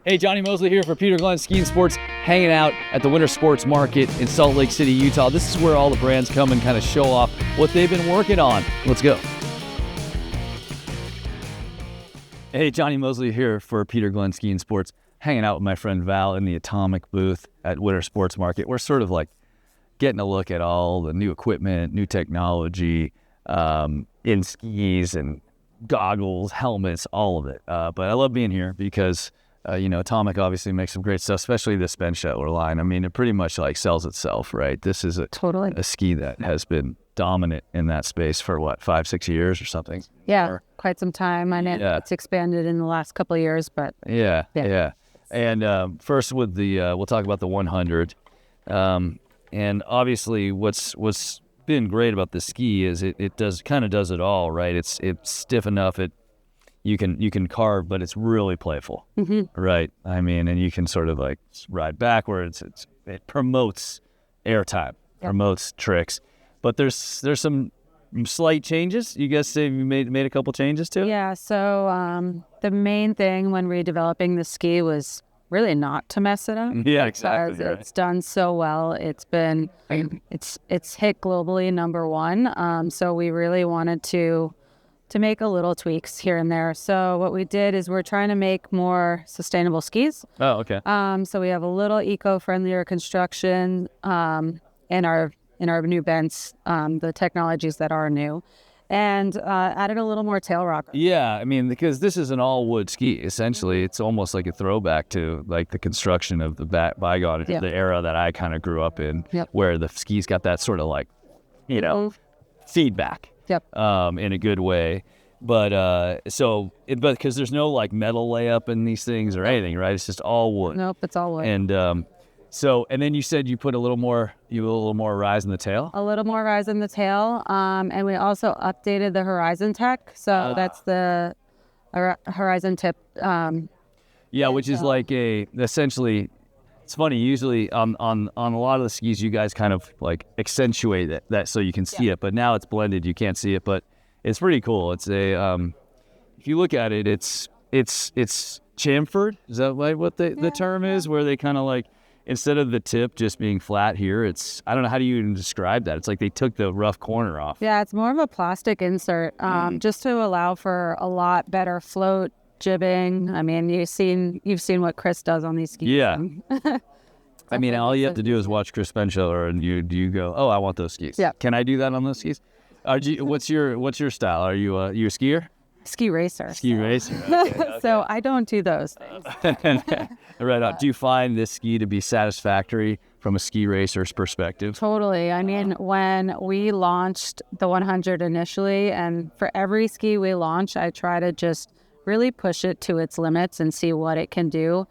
Hey, Johnny Mosley here for Peter Glenn Ski and Sports, hanging out at the Winter Sports Market in Salt Lake City, Utah. This is where all the brands come and kind of show off what they've been working on. Let's go. Hey, Johnny Mosley here for Peter Glenn Ski and Sports, hanging out with my friend Val in the Atomic booth at Winter Sports Market. We're sort of like getting a look at all the new equipment, new technology in skis and goggles, helmets, all of it. But I love being here because Atomic obviously makes some great stuff, especially this bench settler line. I mean, it pretty much like sells itself, right? This is a ski that has been dominant in that space for what, 5-6 years or something? Yeah, quite some time. I know it's expanded in the last couple of years, but yeah. And first with the, we'll talk about the 100. And obviously what's been great about the ski is it does it all, right? It's stiff enough, you can carve, but it's really playful, right? I mean, and you can sort of like ride backwards. It promotes airtime, promotes tricks, but there's some slight changes. You guys say you made a couple changes too? Yeah. So the main thing when redeveloping the ski was really not to mess it up. Yeah, exactly. Because it's done so well. It's hit globally number one. So we really wanted to make a little tweaks here and there. So what we did is we're trying to make more sustainable skis. Oh, okay. So we have a little eco-friendlier construction in our new bends, the technologies that are new, and added a little more tail rocker. Yeah, I mean, because this is an all-wood ski, essentially. It's almost like a throwback to like the construction of the bygone, the era that I kind of grew up in, where the skis got that sort of like, feedback. In a good way, but because there's no like metal layup in these things or anything, right? It's just all wood. Nope, it's all wood. And and then you said you put a little more rise in the tail. A little more rise in the tail, and we also updated the Horizon Tech. So that's the Horizon Tip. Which is like essentially. It's funny, usually on a lot of the skis, you guys kind of like accentuate that so you can see it, but now it's blended, you can't see it, but it's pretty cool. It's if you look at it, it's chamfered. Is that like what the term is, where they kind of like, instead of the tip just being flat here, I don't know, how do you even describe that? It's like they took the rough corner off. Yeah, it's more of a plastic insert, just to allow for a lot better float, jibbing. I mean, you've seen what Chris does on these skis. Yeah. I mean, all you have to do is watch Chris Bencheller, and you go, oh, I want those skis. Yeah. Can I do that on those skis? What's your style? Are you a skier? Ski racer. Ski racer. Okay. So I don't do those things. Right on. Do you find this ski to be satisfactory from a ski racer's perspective? Totally. I mean, when we launched the 100 initially, and for every ski we launch, I try to just really push it to its limits and see what it can do.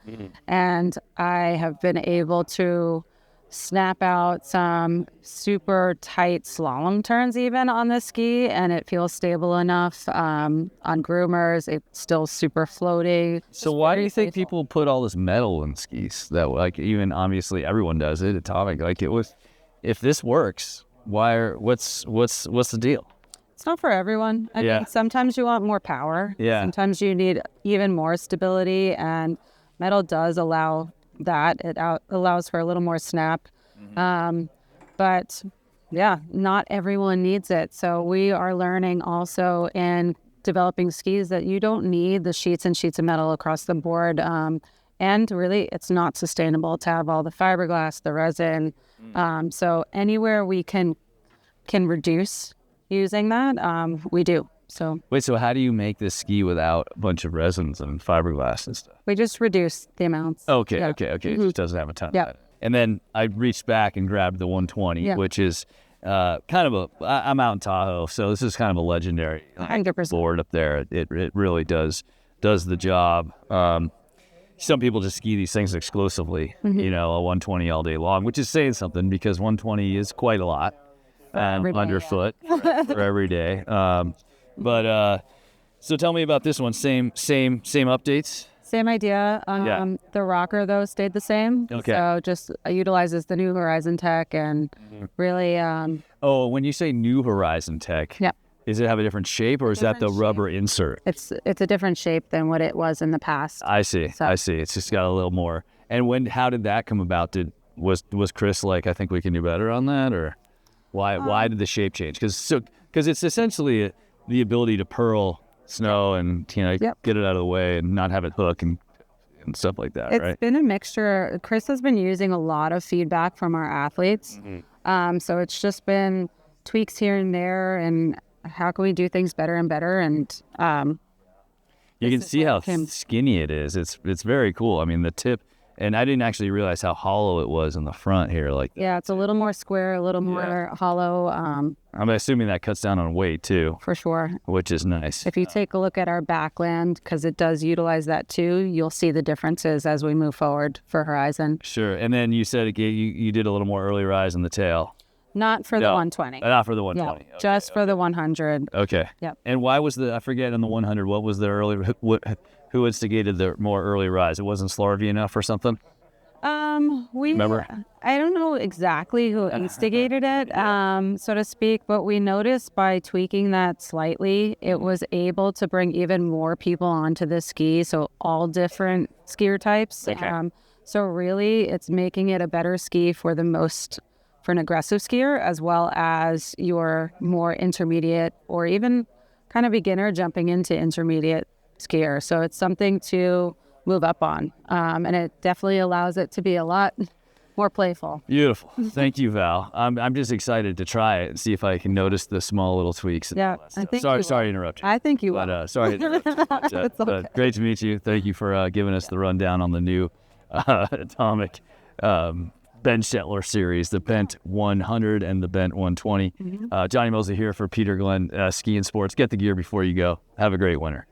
And I have been able to snap out some super tight slalom turns even on the ski, and it feels stable enough. On groomers, it's still super floaty. So why do you think people put all this metal in skis? That, like, even obviously everyone does it, Atomic, like it was, if this works, what's the deal? It's not for everyone. I mean, sometimes you want more power. Yeah. Sometimes you need even more stability, and metal does allow that. It allows for a little more snap. But yeah, not everyone needs it. So we are learning also in developing skis that you don't need the sheets and sheets of metal across the board. And really, it's not sustainable to have all the fiberglass, the resin. So anywhere we can reduce using that, we do. So wait, so how do you make this ski without a bunch of resins and fiberglass and stuff? We just reduce the amounts. Okay. It just doesn't have a ton of that. And then I reached back and grabbed the 120, which is I'm out in Tahoe, so this is kind of a legendary 100% board up there. It really does the job. Some people just ski these things exclusively, a 120 all day long, which is saying something, because 120 is quite a lot underfoot for every day. So tell me about this one. Same updates? Same idea. The rocker, though, stayed the same. Okay. So just utilizes the new Horizon Tech and really... when you say new Horizon Tech, Does it have a different shape, or is that the rubber insert? It's a different shape than what it was in the past. I see. I see. It's just got a little more. And how did that come about? Was Chris like, I think we can do better on that, or why did the shape change? Because it's essentially the ability to pearl snow and get it out of the way and not have it hook and stuff like that. It's been a mixture. Chris has been using a lot of feedback from our athletes, so it's just been tweaks here and there, and how can we do things better and better, and you can see how skinny it is. It's very cool. I mean, the tip, and I didn't actually realize how hollow it was in the front here. Yeah, it's a little more square, a little more hollow. I'm assuming that cuts down on weight too. For sure. Which is nice. If you take a look at our backland, because it does utilize that too, you'll see the differences as we move forward for Horizon. Sure. And then you said you did a little more early rise in the tail. Not for the 120. Not for the 120. Yeah, just for the 100. Okay. Yep. And why was I forget in the 100, what was the early, who instigated the more early rise? It wasn't Slorvy enough or something? Remember? I don't know exactly who instigated it, so to speak, but we noticed by tweaking that slightly, it was able to bring even more people onto the ski, so all different skier types. Okay. So really, it's making it a better ski for an aggressive skier, as well as your more intermediate or even kind of beginner jumping into intermediate skier. So it's something to move up on, and it definitely allows it to be a lot more playful. Beautiful. Thank you, Val. I'm just excited to try it and see if I can notice the small little tweaks. Yeah, I think sorry to interrupt you. I think you will. But sorry to interrupt you. But, great to meet you. Thank you for giving us the rundown on the new Atomic Ben Shetler series, the Bent 100 and the Bent 120. Johnny Mosley here for Peter Glenn Ski and Sports. Get the gear before you go. Have a great winter.